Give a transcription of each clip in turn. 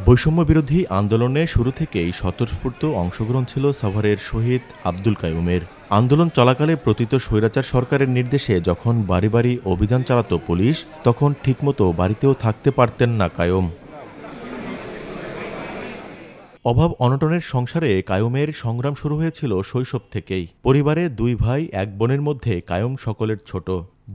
বৈষম্য বিরোধী আন্দোলনে শুরু থেকেই স্বতঃস্ফূর্ত অংশগ্রহণ ছিল সাভারের শহীদ আব্দুল কাইয়ুমের। আন্দোলন চলাকালে পতিত স্বৈরাচার সরকারের নির্দেশে যখন বাড়ি বাড়ি অভিযান চালাতো পুলিশ, তখন ঠিকমতো বাড়িতেও থাকতে পারতেন না কাইয়ুম। অভাব অনটনের সংসারে কাইয়ুমের সংগ্রাম শুরু হয়েছিল শৈশব থেকেই। পরিবারে দুই ভাই এক বোনের মধ্যে কাইয়ুম সকলের ছোট।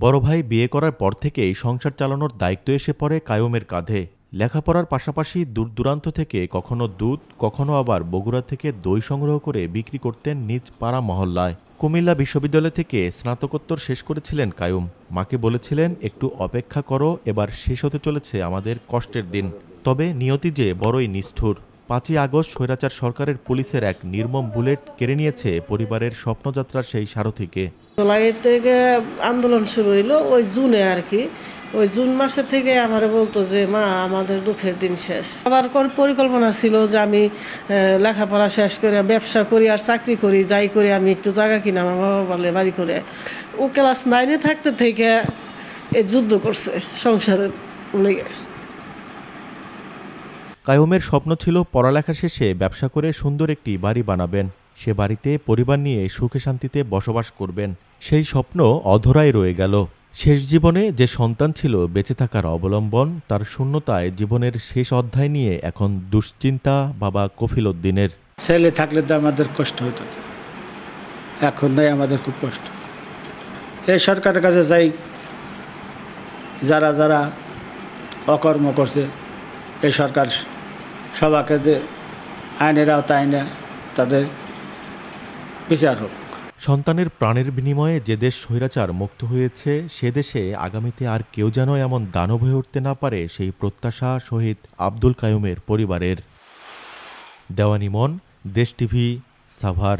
বড় ভাই বিয়ে করার পর থেকেই সংসার চালানোর দায়িত্ব এসে পড়ে কাইয়ুমের কাঁধে। লেখাপড়ার পাশাপাশি দূর দূরান্ত থেকে কখনো দুধ, কখনো আবার বগুড়া থেকে দই সংগ্রহ করে বিক্রি করতেন নিজ পাড়া মহল্লায়। কুমিল্লা বিশ্ববিদ্যালয় থেকে স্নাতকোত্তর শেষ করেছিলেন কাইয়ুম। মাকে বলেছিলেন, একটু অপেক্ষা করো, এবার শেষ হতে চলেছে আমাদের কষ্টের দিন। তবে নিয়তি যে বড়ই নিষ্ঠুর। ৫ই আগস্ট স্বৈরাচার সরকারের পুলিশের এক নির্মম বুলেট কেড়ে নিয়েছে পরিবারের স্বপ্নযাত্রার সেই সারথিকে। জুলাই থেকে আন্দোলন শুরু হইলো, ওই জুনে আর কি। ওই জুন মাসের থেকে আমার বলতো যে মা, আমাদের দুঃখের দিন শেষ। আবার পরিকল্পনা ছিল যে আমি লেখাপড়া শেষ করে ব্যবসা করি আর চাকরি করি, যাই করি, আমি একটু জায়গা কিনা আমার বাবা বলে বাড়ি করে। ও ক্লাস 9-এ থাকতে থেকে এই যুদ্ধ করছে সংসারের লেগে। কাইয়ুমের স্বপ্ন ছিল পড়ালেখা শেষে ব্যবসা করে সুন্দর একটি বাড়ি বানাবেন। সে বাড়িতে পরিবার নিয়ে সুখে শান্তিতে বসবাস করবেন। সেই স্বপ্ন অধরাই রয়ে গেল। শেষ জীবনে যে সন্তান ছিল বেঁচে থাকার অবলম্বন, তার শূন্যতায় জীবনের শেষ অধ্যায় নিয়ে এখন দুশ্চিন্তা বাবা কফিল উদ্দিনের। ছেলে থাকলে তো আমাদের কষ্ট হতো, এখন নাই, আমাদের খুব কষ্ট। এই সরকারের কাছে যাই, যারা যারা অকর্ম করছে, এই সরকার সবাইকে যে আইনের আওতায় আইনে তাদের বিচার হোক। সন্তানের প্রাণের বিনিময়ে যে দেশ স্বৈরাচার মুক্ত হয়েছে, সে দেশে আগামীতে আর কেউ যেন এমন দানব হয়ে উঠতে না পারে, সেই প্রত্যাশা শহীদ আব্দুল কাইয়ুমের পরিবারের। দেওয়ান ইমন, দেশ টিভি, সাভার।